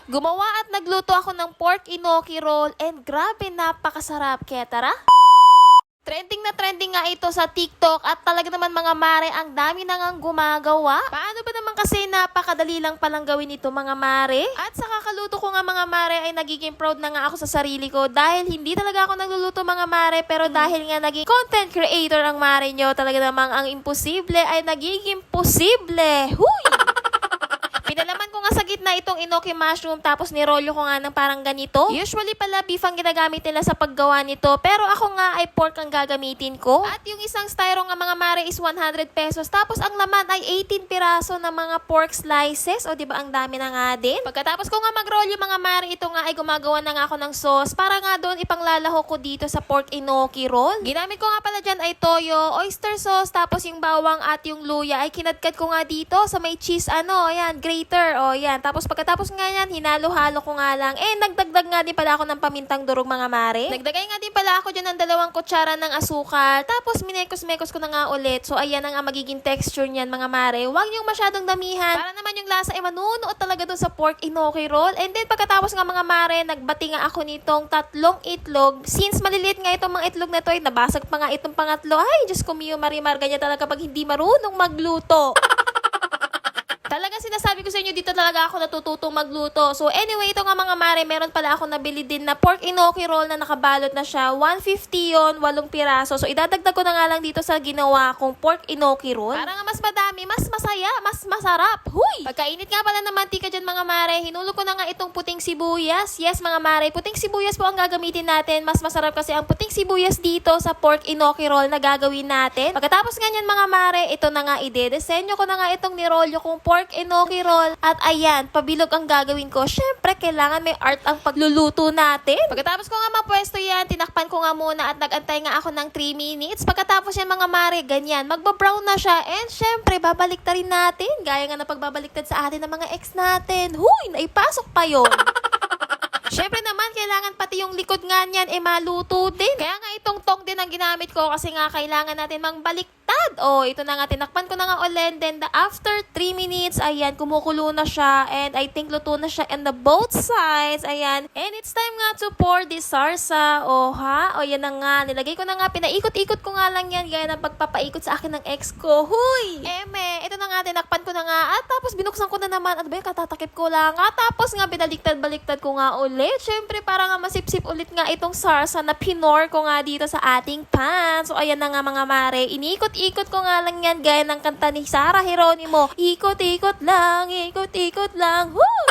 Gumawa at nagluto ako ng pork inoki roll and grabe napakasarap. Kaya tara! Trending nga ito sa TikTok at talaga naman mga mare, ang dami na ngang gumagawa. Paano ba naman kasi napakadali lang palang gawin ito mga mare? At sa kakaluto ko nga mga mare ay nagiging proud na nga ako sa sarili ko dahil hindi talaga ako nagluluto mga mare, pero dahil nga naging content creator ang mare nyo, talaga namang ang imposible ay nagiging posible. Huy! Pinalaman ko nga sa gitna itong inoki mushroom tapos nirolyo ko nga ng parang ganito. Usually pala beef ang ginagamit nila sa paggawa nito, pero ako nga ay pork ang gagamitin ko. At yung isang styro nga mga mare is 100 pesos tapos ang laman ay 18 piraso na mga pork slices. O diba ang dami na nga din? Pagkatapos ko nga mag-rolyo mga mare, ito nga ay gumagawa na nga ako ng sauce para nga doon ipanglalaho ko dito sa pork inoki roll. Ginamit ko nga pala dyan ay toyo, oyster sauce, tapos yung bawang at yung luya ay kinadkad ko nga dito sa may cheese ayan, grater. O yan. Tapos pagkatapos nga yan, hinalo-halo ko nga lang. Nagdagdag nga din pala ako ng pamintang durog mga mare. Nagdagay nga din pala ako dyan ng 2 kutsara ng asukal. Tapos minekos-mekos ko na nga ulit. So ayan na nga magiging texture niyan mga mare. Huwag niyong masyadong damihan para naman yung lasa ay manunuot talaga dun sa pork inoki roll. And then pagkatapos nga mga mare, nagbati nga ako nitong 3 itlog. Since maliliit nga itong mga itlog na to, ay nabasag pa nga itong pangatlo. Ay, Diyos ko Mio Marimar, ganyan talaga pag hindi marunong magluto. Talaga sinasabi ko sa inyo, dito talaga ako natututong magluto. So anyway, ito nga mga mare, meron pala ako nabili din na pork inoki roll na nakabalot na siya. 150 yon, 8 piraso. So idadagdag ko na nga lang dito sa ginawa kong pork inoki roll. Para nga mas madami, mas masaya, mas masarap. Huy! Pagkainit nga pala ng mantika dyan mga mare, hinulog ko na nga itong puting sibuyas. Yes mga mare, puting sibuyas po ang gagamitin natin. Mas masarap kasi ang puting sibuyas dito sa pork inoki roll na gagawin natin. Pagkatapos ganyan mga mare, ito na nga idedesenyo ko na nga itong nirolyo kong pork inoki roll. At ayan, pabilog ang gagawin ko. Syempre, kailangan may art ang pagluluto natin. Pagkatapos ko nga mapwesto yan, tinakpan ko nga muna at nagantay nga ako ng 3 minutes. Pagkatapos yan mga mare, ganyan, magbabrown na siya. And syempre, babaliktarin natin. Gaya nga na pagbabaliktad sa atin ng mga ex natin. Huy, naipasok pa yon. Syempre naman, kailangan pati yung likod nga niyan maluto din. Kaya nga itong tong din ang ginamit ko kasi nga kailangan natin mangbaliktad. Ito na nga, tinakpan ko na nga ulit. Then after 3 minutes, ayan, kumukulo na siya. And I think luto na siya in the both sides. Ayan. And it's time nga to pour this sarsa. Yan na nga. Nilagay ko na nga, pinaikot-ikot ko nga lang yan. Gaya ng pagpapaikot sa akin ng ex ko. Huy! Ito na nga, tinakpan ko na nga. At tapos binuksan ko na naman. Ano ba yung katatakip ko lang? At tapos nga, binaliktad-baliktad ko nga ulit. Syempre, para nga masipsip ulit nga itong sarsa na pinor ko nga dito sa ating pan. So, ayan na nga mga mare. Inikot-ikot ko nga lang yan gaya ng kanta ni Sarah Geronimo. Ikot-ikot lang, ikot-ikot lang. Huy!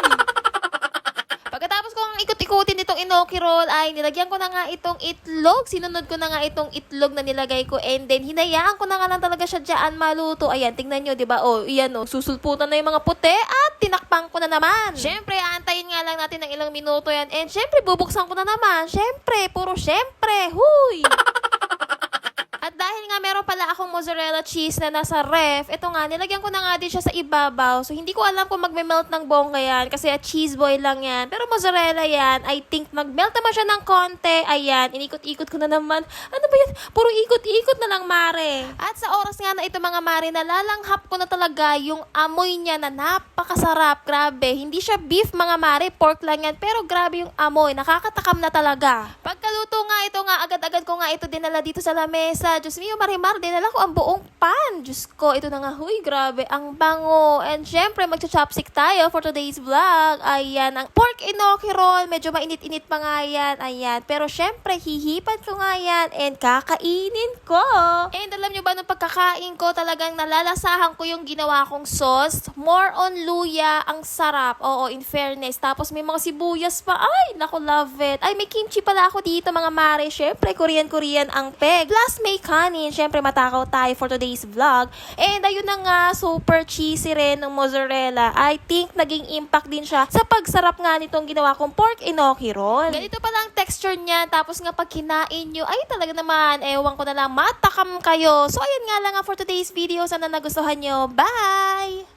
Pagkatapos kong ikot-ikutin itong inoki roll ay nilagyan ko na nga itong itlog. Sinunod ko na nga itong itlog na nilagay ko and then hinayaan ko na nga lang talaga siya dyan maluto. Ayan, tingnan nyo, diba? Susulputan na yung mga puti at tinakpang ko na naman. Syempre, aantayin nga lang natin ng ilang minuto yan and syempre, bubuksan ko na naman. Syempre, puro syempre. Huy! At dahil nga meron pala akong mozzarella cheese na nasa ref, ito nga, nilagyan ko na nga din siya sa ibabaw. So, hindi ko alam kung magme-melt ng bongga yan kasi cheese boy lang yan. Pero mozzarella yan, I think mag-melt naman siya ng konti. Ayan, inikot-ikot ko na naman. Ano ba yan? Puro ikot-ikot na lang, mare. At sa oras nga na ito mga mare, nalalanghap ko na talaga yung amoy niya na napakasarap. Grabe, hindi siya beef mga mare, pork lang yan. Pero grabe yung amoy, nakakatakam na talaga. Pagkaluto nga ito nga, agad-agad ko nga ito dinala dito sa lamesa. Diyos mio Marimar, dinala ko ang buong pan. Diyos ko, ito na nga, huy, grabe, ang bango. And syempre, magcha-chopstick tayo for today's vlog. Ayan, ang pork inoki roll, medyo mainit-init pa nga yan. Ayan, pero syempre, hihipan ko nga yan and kakainin ko. And alam nyo ba, nung pagkakain ko, talagang nalalasahan ko yung ginawa kong sauce. More on luya, ang sarap. Oo, in fairness. Tapos may mga sibuyas pa. Ay, naku, love it. Ay, may kimchi pala ako dito, mga mare. Syempre, Korean ang peg. Plus, may kanin. Syempre, matakaw tayo for today's vlog. And ayun na nga, super cheesy rin ng mozzarella. I think naging impact din siya sa pagsarap nga nitong ginawa kong pork inoki roll. Ganito pala ang texture niya. Tapos nga pag kinain nyo, ay talaga naman, ewan ko na lang, matakam kayo. So, ayun nga lang nga for today's video. Sana nagustuhan nyo. Bye!